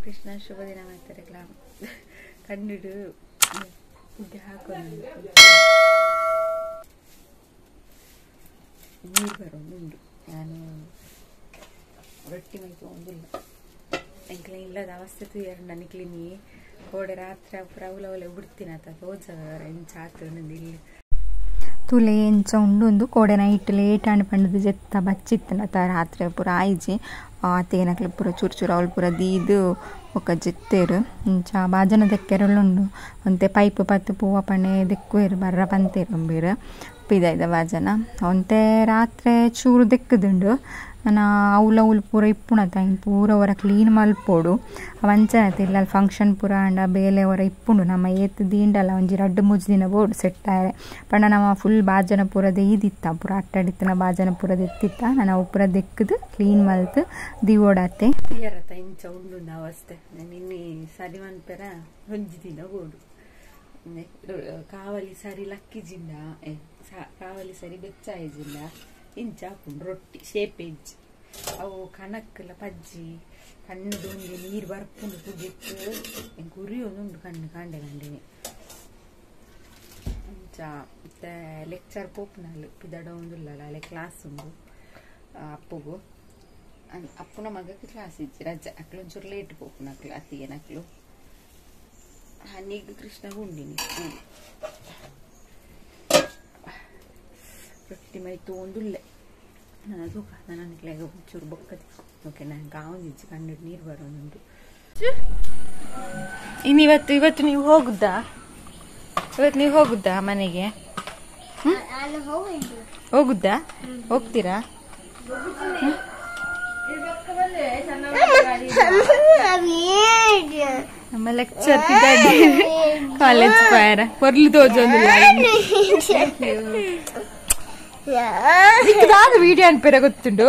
ಕೃಷ್ಣ ಶುಭ ದಿನ ಮಾಡ್ತಾರೆ ಕಣ್ಣಿಡು ಫುಡ್ ಹಾಕೊಂಡು ನೀರು ಬರೋದು ನಾನು ರೊಟ್ಟಿ ಮೈತು ಒಂದಿಲ್ಲ ಎಂಕ್ಲ ಇಲ್ಲದ ಅವಸ್ಥೆ ಎರಡು ನನಗೆ ನೀ ಕೋಡೆ ರಾತ್ರಿ ಅಪ್ಪರ ಅವಲವಲೆ ಬಿಡ್ತೀನಿ ಅಂತ ತೋಜಾಗ ಎಂಚ ಆತಂದು ಇಲ್ಲಿ ತುಲೆ ಎಂಚ ಉಂಡು ಕೋಡೆ ನೈಟ್ ಲೇಟ್ ಆಂಡ್ ಪಂಡದು ಜೆತ್ತ ಬಚ್ಚಿತ್ತನತ ರಾತ್ರಿ ಪೂರ ಆಯ್ಜಿ ತೇನಕ್ಲೆ ಪೂರ ಚೂರು ಚೂರು ಅವಳು ಪೂರ ದೀದು ಒಕ್ಕ ಜೆತ್ತೇರು ಇಂಚ ಬಾಜನ ದೆಕ್ಕೆರಳುಂಡು ಒಂತೆ ಪೈಪ್ ಪತ್ತು ಪೂವ ಪಣೆ ದೆಕ್ಕುವೇರು ಬರ್ರ ಪಂತೇರು ಅಂಬೀರು ಪಿದಾಯ್ದ ಬಾಜನ ಒಂತೆ ರಾತ್ರಿ ಚೂರು ದೆಕ್ಕದುಂಡು ನಾ ಅವಳು ಪೂರ ಇಪ್ಪುಣತ ಇನ್ನು ಪೂರ ಹೊರ ಕ್ಲೀನ್ ಮಲ್ಪೋಡು ಅವಂಚನತ ಇಲ್ಲ ಫಂಕ್ಷನ್ ಪೂರ ಅಂಡ ಬೇಲೆ ಹೊರ ಇಪ್ಪುಂಡು ನಮ್ಮ ಏತು ದೀಂಡಲ್ಲ ಒಂಜಿ 2-3 ದಿನ ಬೋಡು ಸೆಟ್ ಆಯರೆ ಪಂಡ ನಮ್ಮ ಫುಲ್ ಬಾಜನ ಪೂರದ ಇದಿತ್ತ ಪೂರ ಅಟ್ಟಡಿತ್ತಿನ ಬಾಜನ ಪೂರದ ಎತ್ತಿತ್ತ ನಾನು ಅವು ಪೂರ ದೆಕ್ಕದು ಕ್ಲೀನ್ ಮಲ್ತು ದಿವೋಡತ್ತೆ ಕ್ಲಿಯರತ ಇಂಚ ಉಂಡು ಅವಸ್ಥೆ ನಿನ್ನೆ ಸರಿ ಮನ್ಪೆರ ಒಂಜಿ ದಿನ ಬೋಡು ಕಾವಲಿ ಸರಿ ಲಕ್ಕಿಜಿಂದ ಕಾವಲಿ ಸರಿ ಬೆಚ್ಚಾಯಿಜಿಂದ ಇಂಚ ಹಾಕೊಂಡು ರೊಟ್ಟಿ ಶೇಪೇಜ್ ಅವು ಕಣಕ್ಕಲ್ಲ ಪಜ್ಜಿ ಕಣ್ಣು ದೊಂದು ನೀರು ಬರ್ಪುಂಡು ಕುದಿತ್ತು ಗುರಿ ಒಂದುಂಡು ಕಣ್ಣು ಕಾಂಡೆನಿ ಇಂಚ ಮತ್ತೆ ಲೆಕ್ಚರ್ ಪೋಪ್ನಲ್ಲಿ ಪಿದಡ ಒಂದುಲ್ಲಲ್ಲ ಅಲ್ಲೇ ಕ್ಲಾಸ್ ಉಂಡು ಅಪ್ಪುಗು ಅಪ್ಪನ ಮಗಕ್ಕೆ ಕ್ಲಾಸ್ ಇಜ್ಜಿ ರಜೆ ಅಕ್ಲು ಒಂಚೂರು ಲೇಟ್ ಪೋಪುನಕ್ಲು ಅತ್ತಿಗೆ ನಕ್ಲು ಹನಿಗೆ ಕೃಷ್ಣಗೂ ಉಂಡಿನಿ ರೊಟ್ಟಿ ಮೈತು ಒಂದುಲ್ಲೆ ನಾನು ತೂಕ ನನಗೆ ಒಂಚೂರು ಬೊಕ್ಕದಿ ಓಕೆ ನಾನು ಗಾವಂದಿಜ್ಜಿ ಕಣ್ಣು ನೀರು ಬರೋದುಂಟು ಇವತ್ತು ನೀವು ಹೋಗುದಾ ಮನೆಗೆ ಹೋಗುದಾ ಹೋಗ್ತೀರಾ ನಮ್ಮ ಲೆಕ್ಚರ್ ಕಾಲೇಜ್ ಪಾಯರ ಕೊರ್ಲು ತೋಜೊಂದಿಲ್ಲ ವಿಡಿಯೋ ಅನ್ಪೇರ ಗೊತ್ತುಂಡು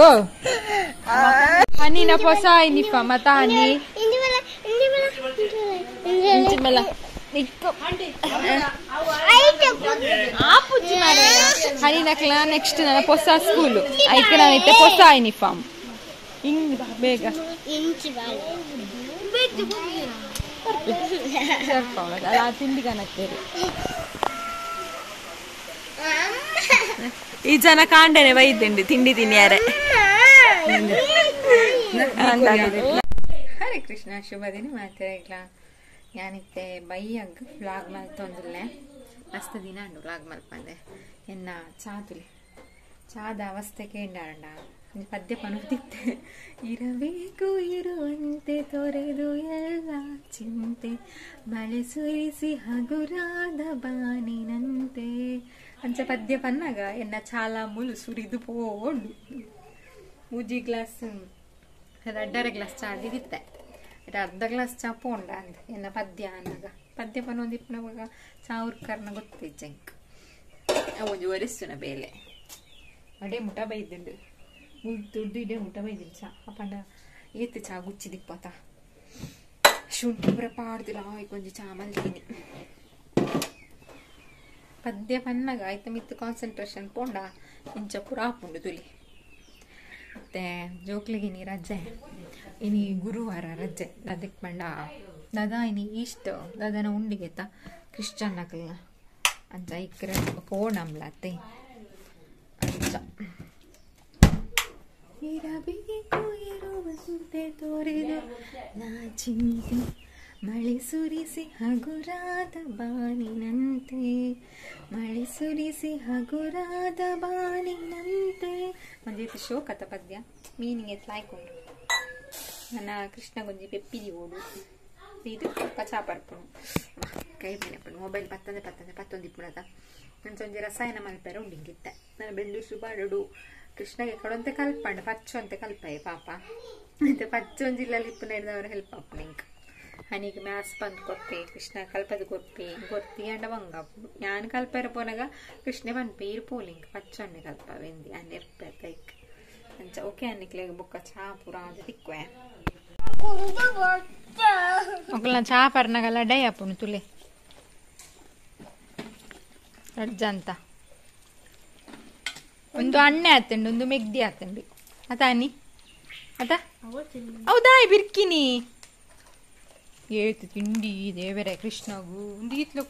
ಹನಿನ ಹೊಸ ಯೂನಿಫಾರ್ಮ್ ಮತ್ತ ಹನಿ ಹನಿನಕ್ಲ ನೆಕ್ಸ್ಟ್ ನನ್ನ ಹೊಸ ಸ್ಕೂಲು ಐತೆ ನಾನೈತೆ ಹೊಸ ಯೂನಿಫಾರ್ಮ್ ಹಿಂಗ್ ಬೇಗ ತಿಂಡಿ ಕಾಣತ್ತೇರಿ ಈ ಜನ ಕಾಂಡನೆ ಬೈದ್ದುಂಡು ತಿಂಡಿ ತಿನ್ಯಾರೆ ಹರೇ ಕೃಷ್ಣ ಶುಭ ದಿನ ಮಾತಾಡ ഞാനിത്തെ ಬೈಯಗ್ ವ್ಲಾಗ್ ಮಲ್ತೊಂದಿಲ್ಲೆ ಮಸ್ತ್ ದಿನ ಉಂಡು ವ್ಲಾಗ್ ಮಲ್ಪಂದೆ ಎನ್ನ ಚಾತುಲಿ ಚಾದ ಅವಸ್ಥೆ ಕೇಂಡಾಂಡ ಪದ್ಯ ಪನೋದಿತ್ತೆ ಇರಬೇಕು ಇರುವಂತೆ ತೊರೆದು ಎಲ್ಲ ಚಿಂತೆ ಮಳೆ ಸುರಿಸಿ ಹಗುರಾದ ಬಾನಿನಂತೆ ಅಂಚ ಪದ್ಯ ಪನ್ನಾಗ ಎನ್ನ ಚಾಲ ಮುಳು ಸುರಿದು ಪೋಂಡು ಮೂಜಿ ಗ್ಲಾಸ್ 2.5 ಗ್ಲಾಸ್ ಚಾ ದಿತ್ತೆ ಅರ್ಧ ಗ್ಲಾಸ್ ಚಾ ಪೋಂಡ ಅಂದ ಎನ್ನ ಪದ್ಯ ಅನ್ನಾಗ ಪದ್ಯ ಪನೋದಿಪ್ಪನವಾಗ ಚಾ ಉರ್ಕರ್ನ ಗೊತ್ತಿಜ್ಜಂಕ್ ಒಂಜಿ ಒರೆಸ್ತುನ ಬೇಲೆ ಅಡೆ ಮುಟ ಬೈದುಂಡು ದುಡ್ಡು ಇಡೇ ಮುಟ ಬೈದಿಲ್ಲ ಚಾ ಅಪ್ಪಂಡ ಏತ್ ಚಾ ಗುಚ್ಚಿ ದಿಪ್ಪತ ಶುಂಠಿ ಪುರ ಪಾಡ್ದಿಲ್ಲ ಕೊಂಚ ಚಾ ಮಲ್ತೀನಿ ಪದ್ಯ ಪನ್ನಾಗ ಆಯ್ತು ಮಿತ್ತು ಕಾನ್ಸಂಟ್ರೇಷನ್ ಪೋಂಡ ಇಂಚ ಪುರ ಹಾಪುಂಡು ತುಲಿ ಮತ್ತೆ ಜೋಕ್ಲಿಗೆ ನೀ ರಜೆ ಇನಿ ಗುರುವಾರ ರಜೆ ಅದಕ್ಕೆ ಬಂಡ ದಾದಾ ಇನಿ ಇಷ್ಟ ದಾದನ ಉಂಡಿಗೆತ್ತ ಕ್ರಿಶ್ಚನ್ ನಕಲ್ನ ಅಂಚ ಇಕ್ರ ಪೋಣಮ್ಲತ್ತೆ ಅಂಚ ಇರಬೇಕು ಇರುವಂತೆ ತೋರಿದು ನಾ ಚಿಂತೆ ಮಳೆ ಸುರಿಸಿ ಹಗುರಾದ ಬಾನಿನಂತೆ ಮಳೆ ಸುರಿಸಿ ಹಗುರಾದ ಬಾನಿನಂತೆ ಮಂಜೈತಿ ಶೋಕತ ಪದ್ಯ ಮೀನಿಂಗ್ ಎತ್ಲಾಯ್ಕೊಂಡು ನನ್ನ ಕೃಷ್ಣ ಗೊಂಜಿ ಪೆಪ್ಪಿದಿ ಓಡು ಇದು ಪಚಾ ಪರ್ಪುಣು ಕೈ ಮೇಲೆ ಪಣ್ಣು ಮೊಬೈಲ್ ಪತ್ತೊಂದು ಇಪ್ಪುಣದ ಒಂಚೊಂಜಿ ರಸಾಯನ ಮಲ್ಪೆರ ಉಂಡಿಂಗಿತ್ತೆ ನನ್ನ ಬೆಳ್ಳೂರು ಸುಬಾಡು ಕೃಷ್ಣಗೆ ಕೊಡಂತೆ ಕಲ್ಪಂಡು ಪಚ್ಚೊಂತೆ ಕಲ್ಪಾಯಿ ಪಾಪ ಮತ್ತೆ ಪಚ್ಚೊಂಜಿಲ್ಲಲ್ಲಿ ಇಪ್ಪು ನಡೆದವರ ಹೆಲ್ಪ್ ಅಪ್ಪು ನಿಂಕ ಹನಿಗೆ ಮ್ಯಾಸ್ ಬಂದು ಕೊಪ್ಪೆ ಕೃಷ್ಣ ಕಲ್ಪದ ಕೊಪ್ಪೆ ಗೊತ್ತಿ ಅಂಡ ಬಂಗಾಪು ನಾನು ಕಲ್ಪರ ಪೋನಾಗ ಕೃಷ್ಣ ಪನ್ಪೆ ಇರ್ಪೋಲಿಂಕ್ ಪಚ್ಚೊಂಡೆ ಕಲ್ಪ ವೆಂದಿ ಅನ್ನಿರ್ಪೆ ತೈಕ್ ಅಂಚ ಓಕೆ ಅನ್ನಿಕ್ಲೆ ಬುಕ್ಕ ಚಾ ಪುರ ಅದು ತಿಕ್ವೆ ಒಕ್ಕಲ ಚಾ ಪರ್ನಾಗಲ್ಲ ಡೈ ಅಪ್ಪನು ತುಲೆ ಅಜ್ಜ ಅಂತ ಒಂದು ಅಣ್ಣೆ ಆತಂಡು ಒಂದು ಮೆಗ್ದಿ ಆತಂಡು ಆತ ಅನ್ನಿ ಆತ ಹೌದಾ ಬಿರ್ಕಿನಿ ಏತು ತಿಂಡಿ ದೇವರೇ ಕೃಷ್ಣಗೂ ಒಂದು ಈತ್ಲ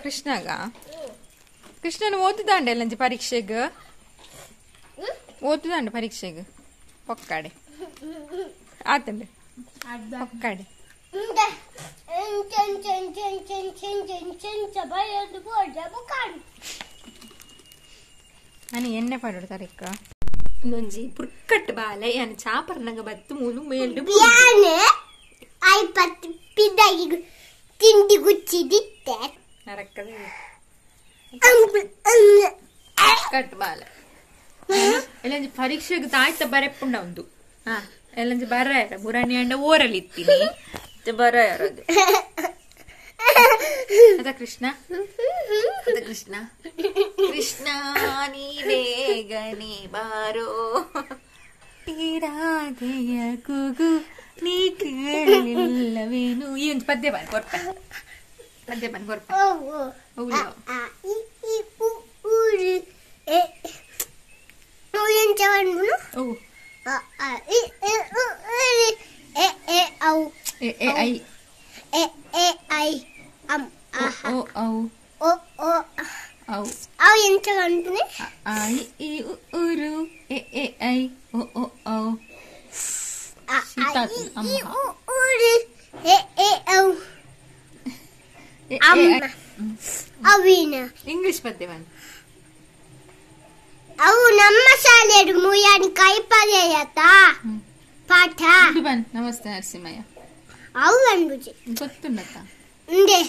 ಕೃಷ್ಣಗ ಕೃಷ್ಣನ ಓದುದಾಂಡ ಎಲ್ಲಂಜಿ ಪರೀಕ್ಷೆಗೆ ಓದುದಾಂಡ ಪರೀಕ್ಷೆಗೆ ಪೊಕ್ಕಾಡೆ ಆತಂಡೆ ಪೊಕ್ಕಾಡೆ అని ఎన్నే పడుతారు ఇక్క నుంచి పుర్కట్ బాలే అని చాపర్నంగ బత్తు మూలు మేల్డు బియానే ఐ పత్తి పిదగి తిండి గుచ్చి దిత్తే నరక్కదే పుర్కట్ బాలే ఎలంజి పరీక్షకు తాయిత బరెప్పుండ ఉందు ఎలంజి బర్రాయర బురాని అండ ఓరలిత్తిని బర్రాయర అద కృష్ణ కృష్ణ కృష్ణ ನೀನೇ ಗನಿ ಬಾರೋ ತೀರಾದೆಯ ಕೂಗು ನೀ ಕೇಳಲಿಲ್ಲವೇನು ಈ ಒಂದು ಪದ್ಯ ಬನ್ ಕೊರ್ಪ Au ఎంత అంటునే ఐ ఈ ఉరు ఏ ఏ ఐ ఓ ఓ ఔ సీతాకు అమ్మ ఉరు ఏ ఏ ఔ అమ్మ అవినా ఇంగ్లీష్ పద్యవన్ అవు ನಮ್ಮ ಶಾಲೆಡು ಮುಯಾನಿ ಕೈಪದೆಯತ ಪಾಠ ಬನ್ ನಮಸ್ತೆ ನರಸಿಂಹಯ್ಯ ಅವು ಅನ್ಬುಜಿ ಗೊತ್ತುಂಡತ ಇಂದೆ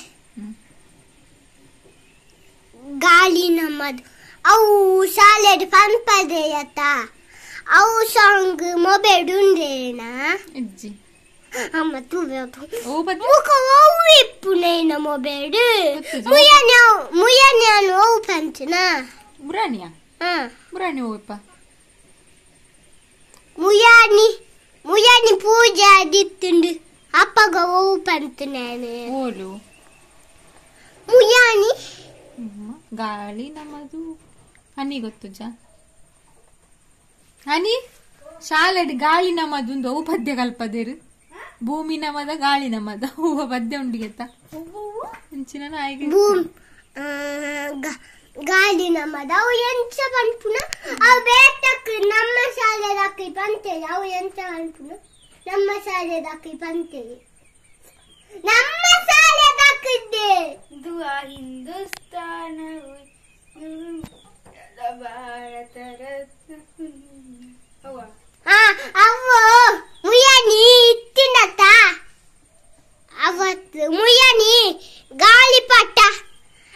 ಗಾಳಿ ನಮ್ಮದು ಅವು ಶಾಲೆಡು ಪಂಪದೆಯತ ಅವು ಸಾಂಗ್ ಮೊಬೈಲ್ ಉಂಡೇನಾ ಇಜ್ಜಿ ಅಮ್ಮ ತುವೆತು ಓ ಬದ್ ಮುಖ ಅವು ಇಪ್ಪುನೇನ ಮೊಬೈಲ್ ಮುಯಾನಿ ಅನು ಅವು ಪಂಚನಾ ಬುರಾನಿಯಾ ಬುರಾನಿ ಓಯಪ್ಪ ಮುಯಾನಿ ಪೂಜೆ ದಿತ್ತುಂಡು ಅಪ್ಪಗ ಓವು ಪಂತನೇನೆ ಓಲು ಮುಯಾನಿ ಗಾಳಿ ನಮ್ಮದು ಹನಿ ಗೊತ್ತುಜ ಹನಿ ಶಾಲೆಡ್ ಗಾಳಿ ನಮ್ಮದು ಒಂದು ಅವು ಪದ್ಯ ಕಲ್ಪದೇರು ಭೂಮಿ ನಮ್ಮದ ಗಾಳಿ ನಮ್ಮದ ಹೂವ ಪದ್ಯ ಉಂಡಿಗೆತ್ತ ಅಂಚಿನ ನಾಯಿಗೆ ಗಾಳಿ ನಮ್ಮದ ಅವು ಎಂಚ ಪಂಪುನ ಅವು ಬೇಟಕ್ ನಮ್ಮ ಶಾಲೆದಾಕಿ ಪಂತೇರಿ ಅವು ಎಂಚ ಪಂಪುನ ನಮ್ಮ ಶಾಲೆದಾಕಿ ಪಂತೇರಿ ನಮ್ಮ ಶಾಲೆದಾಕಿದ್ದೆ ದುವಾ ಹಿಂದೂಸ್ತಾನ ಭಾರತ ಅವ್ವ ಮುಯಾನಿ ಇತ್ತಿನತ್ತ ಅವತ್ತು ಮುಯಾನಿ ಗಾಳಿಪಟ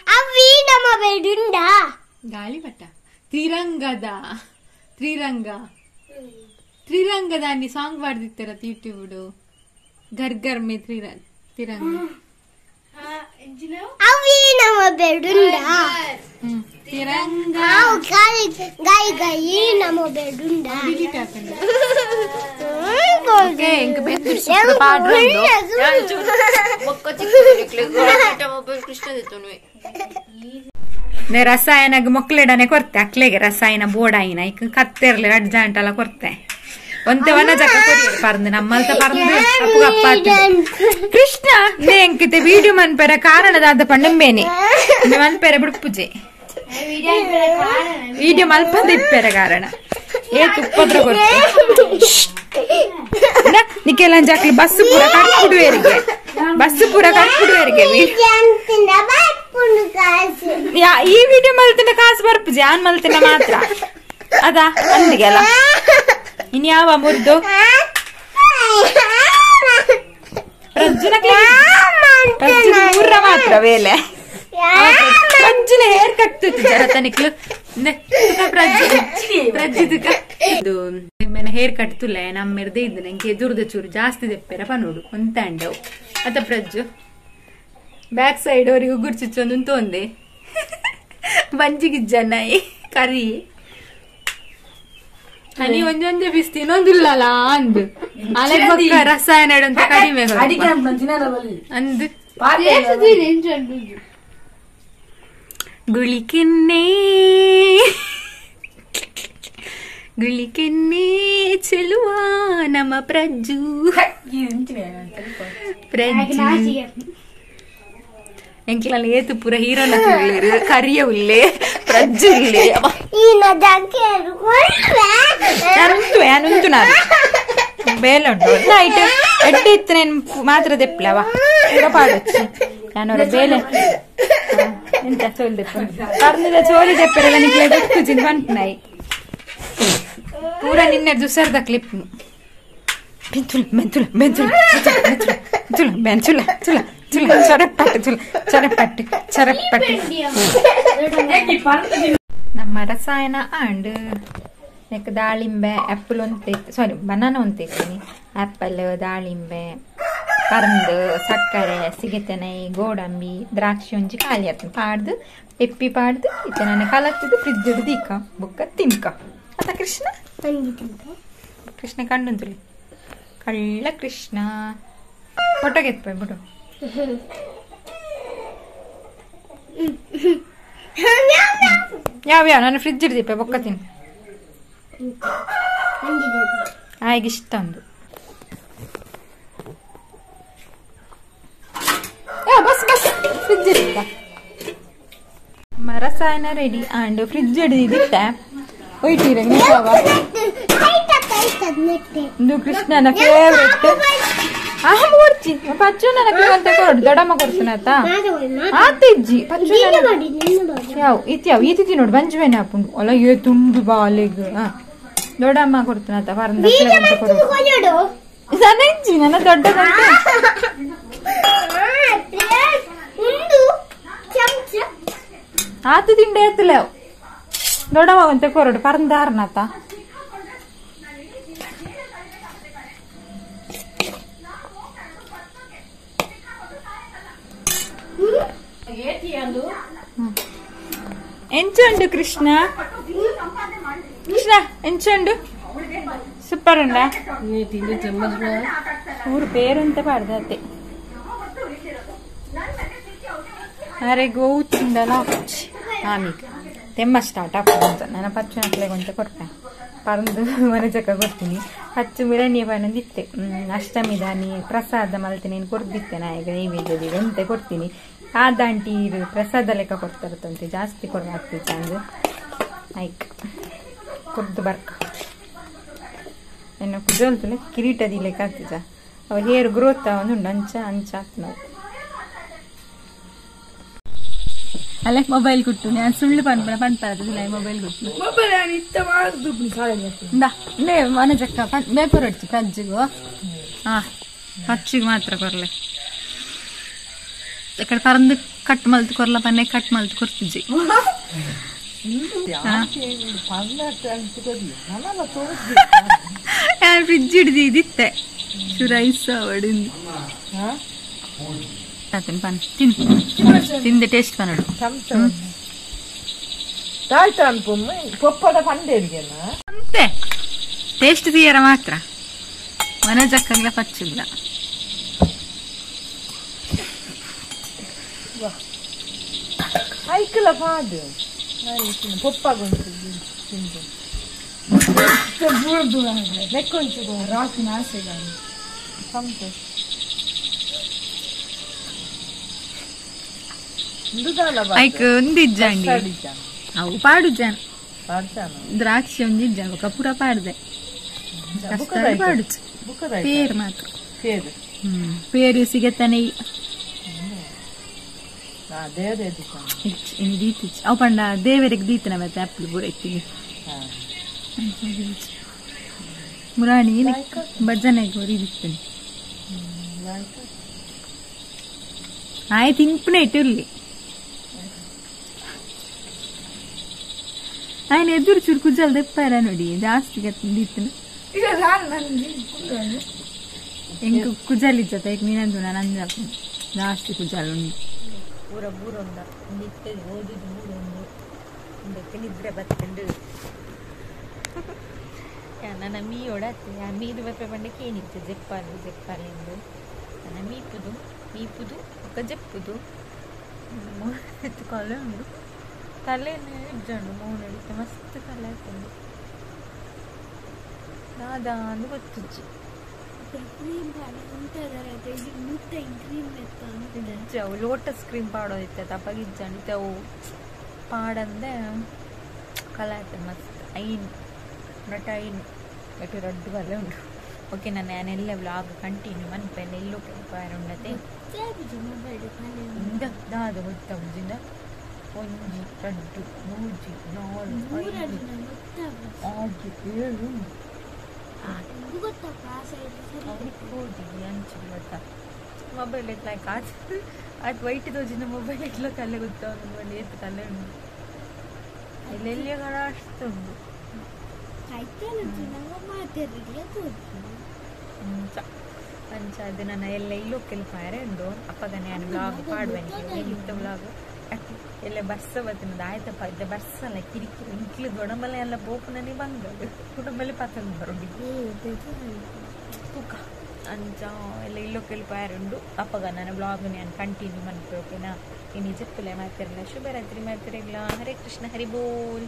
ಅವಿ ನಮ್ಮ ಬೇಡುಂಡ ಗಾಳಿಪಟ ತ್ರಿರಂಗದ ಅನ್ನಿ ಸಾಂಗ್ ಪಾಡ್ದಿತ್ತಾರ ಯೂಟ್ಯೂಬ್ ಗರ್ ಗರ್ ಮೇ ತ್ರಿರಂಗ ಅವಿ ನಮ್ಮ ಬೇಡುಂಡ ತಿರಂಗ ಗಾಯಿ ಗಾಯಿ ನಮ್ಮ ಬೇಡುಂಡ ರಸಾಯನ ಮೊಕ್ಲೆಡನೆ ಕೊರ್ತೆ ಅಕ್ಲೆಗೆ ರಸಾಯನ ಬೋಡಾಯಿನ ಈಗ ಕತ್ತೆರ್ಲಿ ಅಡ್ಜಾಂಟಲ್ಲ ಕೊರ್ತೆ ಒಂತೆ ವನ ಜಕ ಕೊರಿಯರ್ ಪರ್ದು ನಮ್ಮಲ್ತ ಪರ್ದು ಅಪ್ಪು ಅಪ್ಪಾತು ಕೃಷ್ಣ ನೇಂಕಿತೆ ವಿಡಿಯೋ ಮನ್ಪೆರ ಕಾರಣದಾದ ಪಂಡಂಬೇನೆ ಮನ್ಪೆರ ಬಿಡುಪುಜೆ ವಿಡಿಯೋ ಮಲ್ಪಂದ ಇಪ್ಪೆರ ಕಾರಣ ಏ ತುಪ್ಪದ್ರ ಕೊರ್ತೆ ನಿಕ್ಕೆಲ್ಲ ಜಾಕ್ಲಿ ಬಸ್ಸು ಪೂರ ಕಟ್ಬಿಡುವರಿಗೆ ಈ ವಿಡಿಯೋ ಮಲ್ತಿನ ಕಾಸು ಬರ್ಪುಜೆ ಆನ್ ಮಲ್ತಿನ ಮಾತ್ರ ಅದಾ ಅಂದಿಗೆಲ್ಲ ಇನ್ಯಾವ ಮುರ್ದು ಪ್ರಜ್ಜುನ ಮಾತ್ರ ವೇಲೆ ಪ್ರಜ್ಜುನ ಹೇರ್ ಕಟ್ತಿತ್ತು ಜರ ತನಿಕ್ಲು ಇದು ಹೇರ್ ಕಟ್ತುಲ್ಲ ನಮ್ಮಿರ್ದೇ ಇದ್ದು ನಂಗೆ ದುರ್ದ ಚೂರು ಜಾಸ್ತಿ ದೆಪ್ಪೆರ ಪನೋಡು ಒಂತಾಂಡವು ಅತ ಪ್ರಜ್ಜು ಬ್ಯಾಕ್ ಸೈಡ್ ಅವರಿಗೆ ಉಗುರು ಚುಚ್ಚೊಂದು ತೊಂದೆ ಬಂಜಿಗಿಜ್ಜನ್ನಾಯಿ ಕರಿ ಹನಿ ಒಂದೊಂದೇ ಬಿಸ್ತಿ ಇನ್ನೊಂದಿಲ್ಲಲ್ಲ ಅಂದು ಅಲೆ ಬೊಕ್ಕ ರಸಾಯನ ಅಂತ ಕಡಿಮೆ ಅಂದು ಗುಳಿಕೆನ್ನೆ ಗಿಳಿಕೆನ್ನೆ ಚೆಲುವ ನಮ್ಮ ಪ್ರಜ್ಜು ಎಂಕ್ಲಲ್ಲ ಏತು ಪೂರ ಹೀರೋನ ಉಳ್ಳೇರು ಕರಿಯ ಉಳ್ಳೆ ಪ್ರಜ್ಜು ಉಳ್ಳೆ ನಾನು ಬೇಲುಂಟು ನೈಟ್ ಎಡ್ಡೆ ಇತ್ತು నేను ಮಾತ್ರ ದೆಪ್ಪಲವ ಪೂರ ಪಾಡೊಚ್ಚು ನಾನವರ ಬೇಲೆ ಎಂತ ಚೋಲ್ ದೆಪ್ಪ ಕರ್ನದ ಚೋಲಿ ದೆಪ್ಪರೆಲ್ಲ ನಿಕ್ಲೆ ಗೊತ್ತುಜಿನ್ ಬಂಟ್ನಾಯಿ ಪೂರ ನಿನ್ನೆ ದುಸರ್ದ ಕ್ಲಿಪ್ ಬೆಂಚುಲ ಬೆಂಚುಲ ಬೆಂಚುಲ ಬೆಂಚುಲ ಬೆಂಚುಲ ಚುಲ ಚುಲ ಚರಪಟ್ಟು ಚುಲ ಚರಪಟ್ಟು ಚರಪಟ್ಟು ನಮ್ಮ ರಸಾಯನ ಅಂಡ್ ನೆಕ್ ದಾಳಿಂಬೆ ಆ್ಯಪಲ್ ಒಂದು ಸಾರಿ ಬನಾನ ಒಂದು ತೆಗ್ತೀನಿ ಆ್ಯಪಲ್ ದಾಳಿಂಬೆ ಪರಂದು ಸಕ್ಕರೆ ಸಿಗತೆನೈ ಗೋಡಂಬಿ ದ್ರಾಕ್ಷಿ ಒಂಜಿ ಖಾಲಿ ಆಯ್ತು ಪಾಡ್ದು ಎಪ್ಪಿ ಪಾಡ್ದು ಇತ್ತೆ ನಾನು ಕಲತ್ತಿದ್ದು ಫ್ರಿಜ್ ಹಿಡ್ದು ಇಕ್ಕ ಬುಕ್ಕ ತಿನ್ಕ ಅತ್ತ ಕೃಷ್ಣ ಕೃಷ್ಣ ಕಂಡುಂತುಲಿ ಕಳ್ಳ ಕೃಷ್ಣ ಫೋಟೋಗೆ ಎತ್ಪ ಬಿಡು ಯಾವ ನಾನು ಫ್ರಿಜ್ ಹಿಡ್ದಿಪ್ಪ ಬೊಕ್ಕ ತಿನ್ನು ಆಯ್ಗಿಷ್ಟ ಒಂದು ಬಸ್ ಬಸ್ ಫ್ರಿಜ್ ಇತ್ತ ರಸಾಯನ ರೆಡಿ ಅಂಡ್ ಫ್ರಿಜ್ ಹಿಡಿದಿಟ್ಟೆ ಒಯ್ತೀರ ಇದು ಕೃಷ್ಣನ ಫೇವ್ರೆಟ್ ಮೂರ್ಚಿ ಪಚ್ಚು ನನಗೆ ಅಂತ ಕೊಡು ದೊಡ್ಡಮ್ಮ ಕೊಡ್ತಾನ ಆತ ಆತಿಜ್ಜಿ ಪಚ್ಚು ಯಾವ ಇತ್ಯಾವ ಈ ತಿಥಿ ನೋಡಿ ಬಂಜುವೇನೆ ಹಾಪುಂಡು ಅಲ್ಲ ಏ ತುಂಬಿ ಬಾಲೆಗ್ ದೊಡ್ಡಮ್ಮ ಕೊಡ್ತಾನ ಆತ ಪರಂದ ಅಂತ ಕೊಡು ನನ್ನ ಇಜ್ಜಿ ನನ್ನ ದೊಡ್ಡದಂತ ಆತ ತಿಂಡಿ ಎತ್ತಲ ದೊಡ್ಡಮ್ಮ ಅಂತ ಕೊರಡು ಪರಂದಾರನಾತ ಎಂಚುಂಡು ಕೃಷ್ಣ ಕೃಷ್ಣ ಎಂಚುಂಡು ಸೂಪರ್ ಉಂಡ ಊರು పేరుంత పాడదతే అరే గోవుతుండలా ఆమెకి తెమ్మ స్టార్ట్ అప్పుడు ನನ್ನ ಪಚ್ಚನಕ್ಲೆ ಗೊಂಚ ಕೊಡ್ತೆ ಪರಂದು ಮನೆ ಚಕ್ಕ ಕೊಡ್ತೀನಿ ಹಚ್ಚು ಮಿರಣ್ಯ ಬಂದಿತ್ತೆ ಅಷ್ಟಮಿದಾನಿ ಪ್ರಸಾದ ಮಲ್ತೆ ನೀನು ಕೊಡ್ದಿತ್ತೆ ನಾ ಈಗ ನೈವೇದ್ಯದಿ ಗೊಂತೆ ಕೊಡ್ತೀನಿ ಆದಂಟಿ ಪ್ರಸಾದ ಲೆಕ್ಕ ಕೊಡ್ತಾರತ್ತಂತೆ ಜಾಸ್ತಿ ಕೊಡ್ಲಾಗ್ತಿ ಚಂದ ಐಕ್ ಕೊಡ್ದು ಬರ್ಕ ಇನ್ನು ಕುಜೋಲ್ತಲೆ ಕಿರೀಟದಿ ಲೆಕ್ಕ ಆಗ್ತಿಜ ಅವ ಹೇರ್ ಗ್ರೋತ್ ಒಂದು ಅಂಚ ಅಂಚ ನಾವು ಅಲ್ಲ ಮೊಬೈಲ್ ಕೊಟ್ಟು ನಾನು ಸುಳ್ಳು ಪಂಪಾರದಿಲ್ಲ ಮೊಬೈಲ್ ಕೊಟ್ಟು ಲೇ ಮನೆ ಚಕ್ಕ ಬೇಪರ್ ಹೊಡ್ತಿ ಪಜ್ಜಿಗೂ ಪಚ್ಚಿಗೆ ಮಾತ್ರ ಕೊರ್ಲೆ ఇక్కడ పరందు కట్ మల్తు కొర్ల పన్నే కట్ మల్తు కొర్తిజి ఫ్రిడ్జ్ ಹಿಡಿದು ಇದಿತ್ತೆ ರೈಸ್ ಹೊಡಿಂದು ಅತನ್ ಪನ್ ತಿಂದೆ ಟೇಸ್ಟ್ ಪನ್ನಡು ಅಂತೆ ಟೇಸ್ಟ್ తీయರ ಮಾತ್ರ ಮನೆ ಚಕ್ಕಂಗ್ಲ ಪಚ್ಚಿಲ್ಲ ಐಕಲ ಪಾದು ಪೊಪ್ಪಾಗೊಂಡು ತಿಂದು ಲೆಕ್ಕೊಂಚು ರಾಕಿನ ಆಸೆಗಾನಿ ಸಂತೆ ಐಕ್ ಒಂದಿಜ್ಜಂಡಿ ಅವು ಪಾಡುಜಾನ ದ್ರಾಕ್ಷಿ ಒಂದಿಜ್ಜ ಕಪೂರ ಪಾಡ್ದೆ ಪಾಡುಚು ಪೇರು ಮಾತ್ರ ಪೇರು ಸಿಗತ್ತಾನೆ ಅವು ಪಂಡ ದೇವರಿಗೆ ದೀತನ ಮತ್ತೆ ಆಪ್ಲಿ ಪೂರ ಇತ್ತಿಗೆ ಮುರಾಣಿ ಭಜನೆ ಗೋರಿ ದಿತ್ತನೆ ಆಯ್ತು ಇಂಪನೆ ಇಟ್ಟಿರ್ಲಿ ఆయన ఎదురు చూడు కుజాలు తెప్పారా నోడి జాస్తిగా తిందిత్తను ఇంక కుజాలు ఇచ్చా నేనందు ನಾನು ಜಾಸ್ತಿ ಕುಜಾಲು ಪೂರ ಬೂರೊಂದ ನಿತ್ತದು ಓದಿದ್ದು ಬೂರೊಂದು ಒಂದಕ್ಕೆ ನಿದ್ರೆ ಬತ್ತಂಡು ನನ್ನ ಮೀ ಒಡತ್ತೆ ಆ ಮೀದು ಬಪ್ಪೆ ಬಂಡಕ್ಕೆ ಏನಿತ್ತು ಜೆಪ್ಪಾಲೆಂದು ನನ್ನ ಮೀಪುದು ఒక ಜೆಪ್ಪುದು ಎತ್ತುಕೊಳ್ಳೆ ಉಂಡು ತಲೆನೇ ಇಜ್ಜಂಡು ಮೂರು ನಡಿತೆ ಮಸ್ತ್ ತಲೆ ಆಯ್ತಂಡು ದಾದಾ ಅಂದು ಗೊತ್ತಿಜ್ಜಿ ಇಜ್ಜವು ಲೋಟಸ್ ಕ್ರೀಮ್ ಪಾಡೋದಿತ್ತೆ ತಪ್ಪಗಿಜ್ಜವು ಪಾಡಂದೆ ಕಲಾಯ್ತು ಮಸ್ತ್ ಐನ್ ಬಟ್ ಐನ್ ಬಟ್ ರಡ್ಡು ಬರಲೇ ಉಂಟು. ಓಕೆ ನಾನೆಲ್ಲ ವ್ಲಾಗ್ ಕಂಟಿನ್ಯೂ ಮನ್ಪೇನೆ ಎಲ್ಲೋ ಕೆಲಪಾರ ಉಂಡತೆ ದಾದ ಗೊತ್ತ ಉಜ್ಜಿಂದ ಒಂಜಿ ರಡ್ಡು ಮೂಜಿ ನಾಲ್ಕು ಐದು 6 7 ಹೋಗಿ ಅಂಚು ಗೊತ್ತಾ ಮೊಬೈಲ್ ಎತ್ಲ ಅದು ವೈಟ್ ತೋಜಿನ ಮೊಬೈಲ್ ಎಟ್ಲ ತಲೆ ಗೊತ್ತ ಒಂದು ಎತ್ತು ತಲೆ ಉಂಟು ಎಲ್ಲೆಲ್ಲಿಯ ಕಡ ಅಷ್ಟು ಉಂಟು ಅಂಚ ಅದು ನನ್ನ ಎಲ್ಲ ಇಲ್ಲೋ ಕೆಲಪಾರೆ ಉಂಡು ಅಪ್ಪಗ ನಾನು ವ್ಲಾಗ್ ಪಾಡುವೆನಿಗೆ ಇತ್ತ ವ್ಲಾಗ್ ಎಲ್ಲ ಬಸ್ಸ ಬತ್ತಿನದು ಆಯ್ತಪ್ಪ ಇದ್ದ ಬಸ್ ಅಲ್ಲ ಕಿರಿಕಿರಿ ಇಂಕ್ಲು ದೊಡಂಬಲೆ ಎಲ್ಲ ಬೋಪುನನಿ ಬಂದದು ಕುಟುಂಬಲ್ಲಿ ಪತಂದು ಬರೋಡಿ ತೂಕ ಅಂಚ ಎಲ್ಲ ಇಲ್ಲೋ ಕೆಲಪಾರುಂಡು ಅಪ್ಪಗ ನನ್ನ ವ್ಲಾಗ್ ನಾನು ಕಂಟಿನ್ಯೂ ಮಾಡ್ತೆ ಓಕೆನಾ ಇನ್ನು ಜಪ್ಪಲೆ ಮಾಡ್ತಿರಲ್ಲ ಶುಭರಾತ್ರಿ ಮಾಡ್ತಿರಲ್ಲ. ಹರೇ ಕೃಷ್ಣ ಹರಿ ಬೋಲ್.